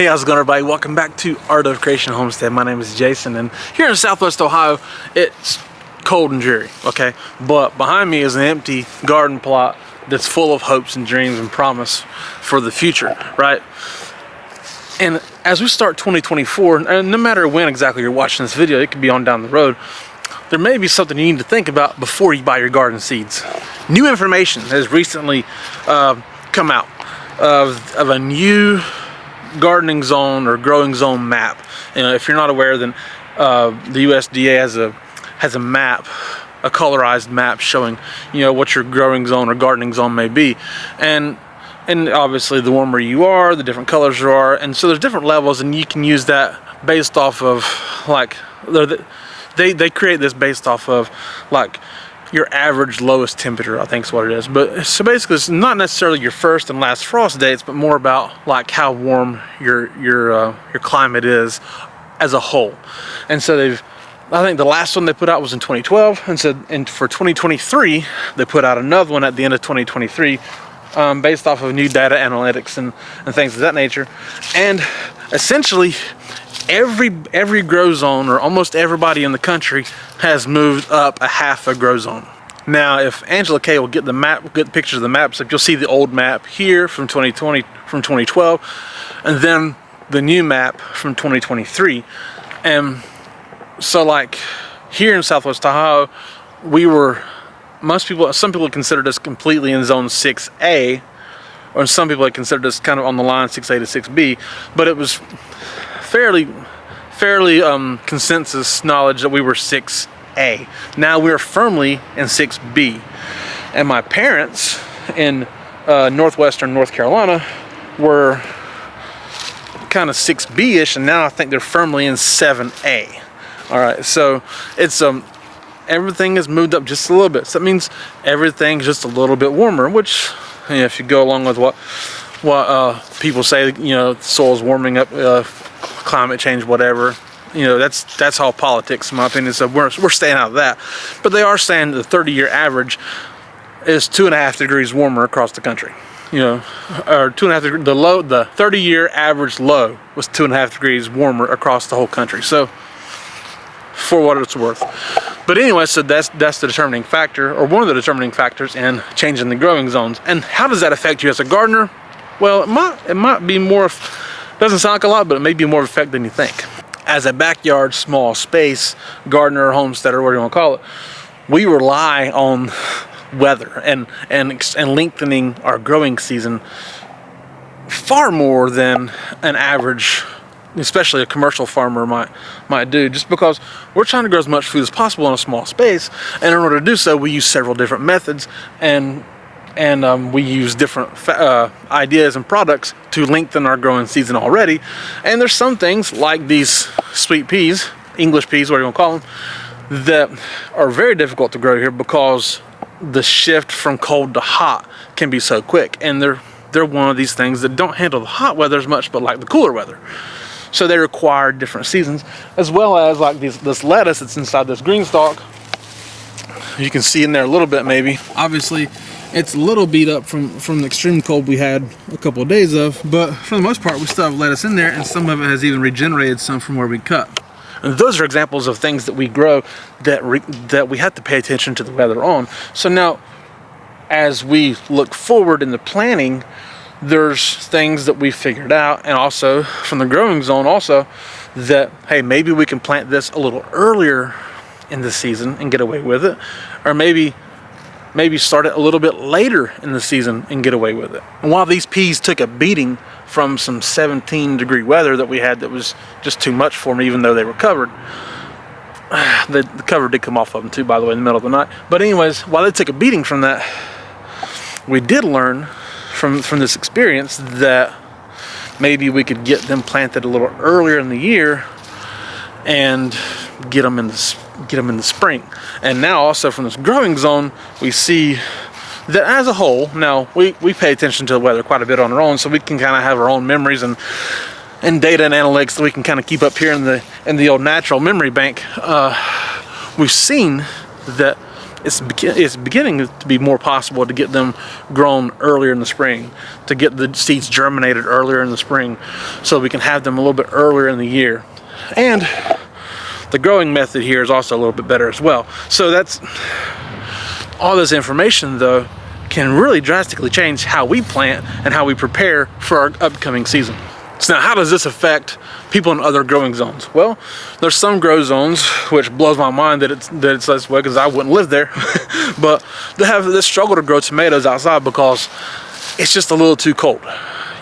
Hey, how's it going, everybody? Welcome back to Art of Creation Homestead. My name is Jason, and here in Southwest Ohio, it's cold and dreary, okay? But behind me is an empty garden plot that's full of hopes and dreams and promise for the future, right? And as we start 2024, and no matter when exactly you're watching this video, it could be on down the road, there may be something you need to think about before you buy your garden seeds. New information has recently come out of a new gardening zone or growing zone map. If you're not aware, then the USDA has a map, a colorized map showing what your growing zone or gardening zone may be, and obviously the warmer you are, the different colors there are, and so there's different levels, and you can use that based off of like they create this based off of like your average lowest temperature, I think is what it is. But so basically, it's not necessarily your first and last frost dates, but more about like how warm your climate is as a whole. And so I think the last one they put out was in 2012, and for 2023 they put out another one at the end of 2023, based off of new data analytics and things of that nature. And essentially, every grow zone, or almost everybody in the country, has moved up a half a grow zone. Now, if Angela Kay will get the map, get pictures of the maps, like you'll see the old map here from 2012, and then the new map from 2023. And so, like here in Southwest Ohio, some people considered us completely in zone 6A, or some people had considered us kind of on the line 6A to 6B, but it was fairly consensus knowledge that we were 6A. Now we're firmly in 6B, and my parents in northwestern North Carolina were kind of 6B-ish, and now I think they're firmly in 7A. All right, so it's everything has moved up just a little bit. So that means everything's just a little bit warmer, which, if you go along with what people say, the soil's warming up, climate change, whatever, that's all politics in my opinion. So we're staying out of that. But they are saying the 30-year average is 2.5 degrees warmer across the country. Or 2.5 degrees. The 30-year average low was 2.5 degrees warmer across the whole country. So, for what it's worth. But anyway, so that's the determining factor, or one of the determining factors in changing the growing zones. And how does that affect you as a gardener? Well, it might be more, doesn't sound like a lot, but it may be more effect than you think. As a backyard, small space gardener, homesteader, whatever you want to call it, we rely on weather and lengthening our growing season far more than an average, especially a commercial farmer might do, just because we're trying to grow as much food as possible in a small space, and in order to do so, we use several different methods, and we use different ideas and products to lengthen our growing season already. And there's some things like these sweet peas, English peas, whatever you want to call them, that are very difficult to grow here because the shift from cold to hot can be so quick, and they're one of these things that don't handle the hot weather as much, but like the cooler weather. So they require different seasons, as well as like this lettuce that's inside this green stalk. You can see in there a little bit, maybe. Obviously, it's a little beat up from the extreme cold we had a couple of days of, but for the most part, we still have lettuce in there, and some of it has even regenerated some from where we cut. And those are examples of things that we grow that we have to pay attention to the weather on. So now, as we look forward in the planning, there's things that we figured out, and also from the growing zone also, that hey, maybe we can plant this a little earlier in the season and get away with it, or maybe start it a little bit later in the season and get away with it. And while these peas took a beating from some 17-degree weather that we had that was just too much for me, even though they were covered, the cover did come off of them too, by the way, in the middle of the night. But anyways, while they took a beating from that, we did learn from this experience that maybe we could get them planted a little earlier in the year and get them in the spring. And now also from this growing zone, we see that as a whole, now we pay attention to the weather quite a bit on our own, so we can kind of have our own memories and data and analytics that we can kind of keep up here in the old natural memory bank. We've seen that it's beginning to be more possible to get them grown earlier in the spring, to get the seeds germinated earlier in the spring, so we can have them a little bit earlier in the year. And the growing method here is also a little bit better as well. So that's all this information, though, can really drastically change how we plant and how we prepare for our upcoming season. So now, how does this affect people in other growing zones? Well, there's some grow zones, which blows my mind that it's this way, because I wouldn't live there, but they have this struggle to grow tomatoes outside because it's just a little too cold.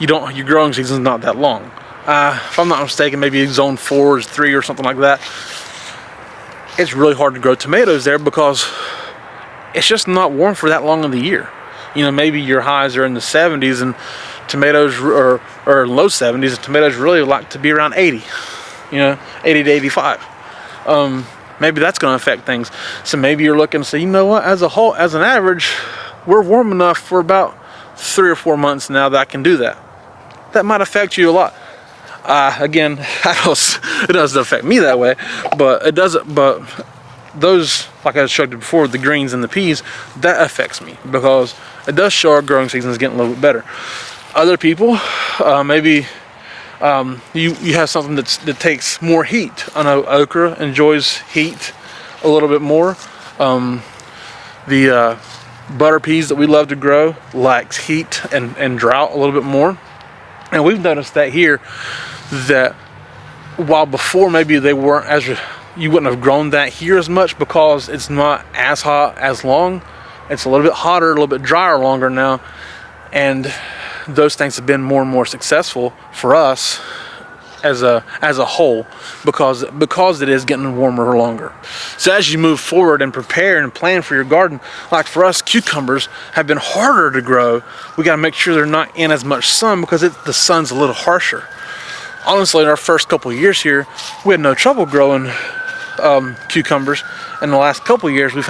Your growing season's not that long. If I'm not mistaken, maybe zone 4 is 3 or something like that. It's really hard to grow tomatoes there because it's just not warm for that long of the year. You know, maybe your highs are in the 70s and tomatoes or low 70s, and tomatoes really like to be around 80, 80 to 85. Maybe that's going to affect things. So maybe you're looking to say, you know what, as an average, we're warm enough for about 3 or 4 months now that I can do that. That might affect you a lot. Again, it doesn't affect me that way, but it doesn't. But those, like I showed you before, the greens and the peas, that affects me because it does show our growing season is getting a little bit better. Other people, maybe you have something that takes more heat. I know okra enjoys heat a little bit more. The butter peas that we love to grow likes heat and drought a little bit more. And we've noticed that here, that while before maybe they weren't as, you wouldn't have grown that here as much because it's not as hot as long. It's a little bit hotter, a little bit drier longer now, and those things have been more and more successful for us as a whole because it is getting warmer longer. So as you move forward and prepare and plan for your garden, like for us, cucumbers have been harder to grow. We got to make sure they're not in as much sun because the sun's a little harsher. Honestly, in our first couple of years here, we had no trouble growing cucumbers. In the last couple of years, we've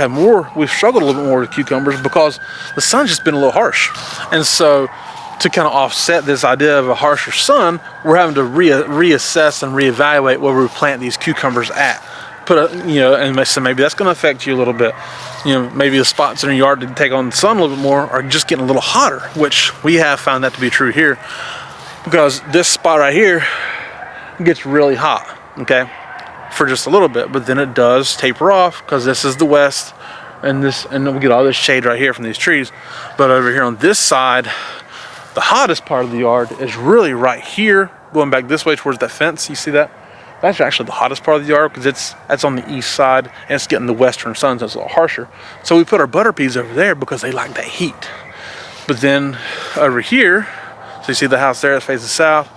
struggled a little bit more with cucumbers because the sun's just been a little harsh. And so to kind of offset this idea of a harsher sun, we're having to reassess and reevaluate where we plant these cucumbers at. And so maybe that's going to affect you a little bit. Maybe the spots in your yard that take on the sun a little bit more are just getting a little hotter, which we have found that to be true here, because this spot right here gets really hot, okay, for just a little bit, but then it does taper off because this is the west, and then we get all this shade right here from these trees. But over here on this side, the hottest part of the yard is really right here, going back this way towards that fence. You see that? That's actually the hottest part of the yard because that's on the east side and it's getting the western sun, so it's a little harsher. So we put our butter peas over there because they like that heat. But then over here, so you see the house there that faces south.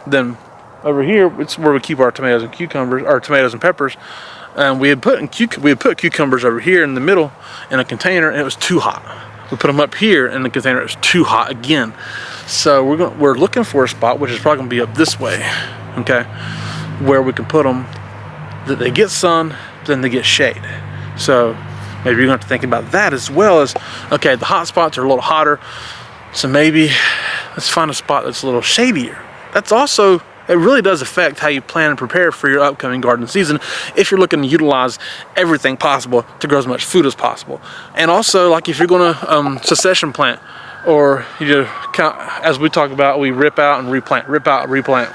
Then over here, it's where we keep our tomatoes and cucumbers, our tomatoes and peppers. And we had put cucumbers over here in the middle in a container, and it was too hot. We put them up here in the container, it was too hot again. So we're looking for a spot, which is probably gonna be up this way, okay, where we can put them that they get sun, then they get shade. So maybe you're gonna have to think about that as well as, okay, the hot spots are a little hotter, so maybe let's find a spot that's a little shadier. That's also, it really does affect how you plan and prepare for your upcoming garden season if you're looking to utilize everything possible to grow as much food as possible. And also, like if you're going to succession plant, or as we talk about, we rip out and replant, rip out and replant.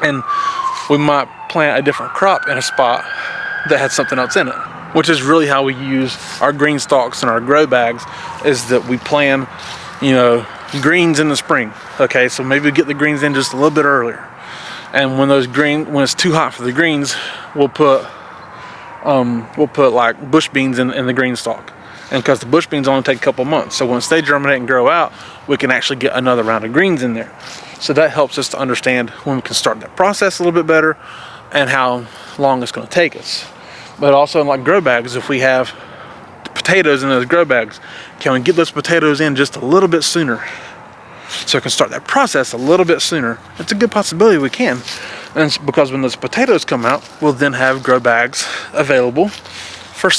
And we might plant a different crop in a spot that had something else in it, which is really how we use our green stalks and our grow bags, is that we plan, greens in the spring. Okay, so maybe we get the greens in just a little bit earlier. And when it's too hot for the greens, we'll put like bush beans in the green stalk. And because the bush beans only take a couple months, so once they germinate and grow out, we can actually get another round of greens in there. So that helps us to understand when we can start that process a little bit better and how long it's going to take us. But also in like grow bags, if we have potatoes in those grow bags, can we get those potatoes in just a little bit sooner so we can start that process a little bit sooner? It's a good possibility we can, and it's because when those potatoes come out, we'll then have grow bags available for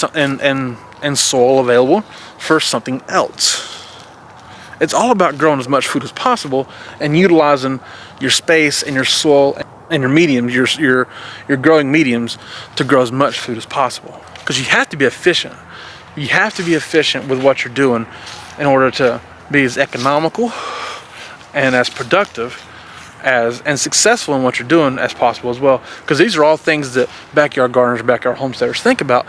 and soil available for something else. It's all about growing as much food as possible and utilizing your space and your soil and your mediums, your growing mediums, to grow as much food as possible, because you have to be efficient. You have to be efficient with what you're doing in order to be as economical and as productive and successful in what you're doing as possible as well. Because these are all things that backyard gardeners, backyard homesteaders think about.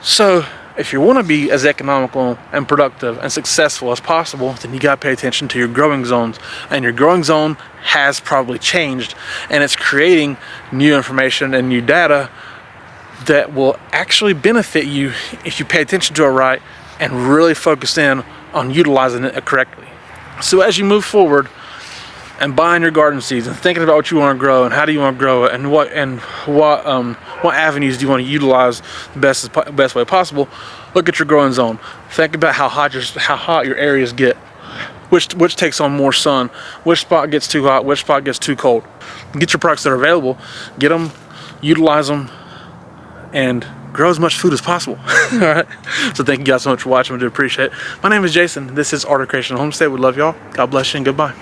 So if you want to be as economical and productive and successful as possible, then you got to pay attention to your growing zones. And your growing zone has probably changed, and it's creating new information and new data that will actually benefit you if you pay attention to it right and really focus in on utilizing it correctly. So as you move forward and buying your garden seeds and thinking about what you want to grow and how do you want to grow it and what avenues do you want to utilize the best way possible, look at your growing zone. Think about how hot your areas get, which takes on more sun, which spot gets too hot, which spot gets too cold. Get your products that are available, get them, utilize them, and grow as much food as possible. All right. So thank you guys so much for watching. I do appreciate it. My name is Jason. This is Art of Creation Homestead. We love y'all. God bless you and goodbye.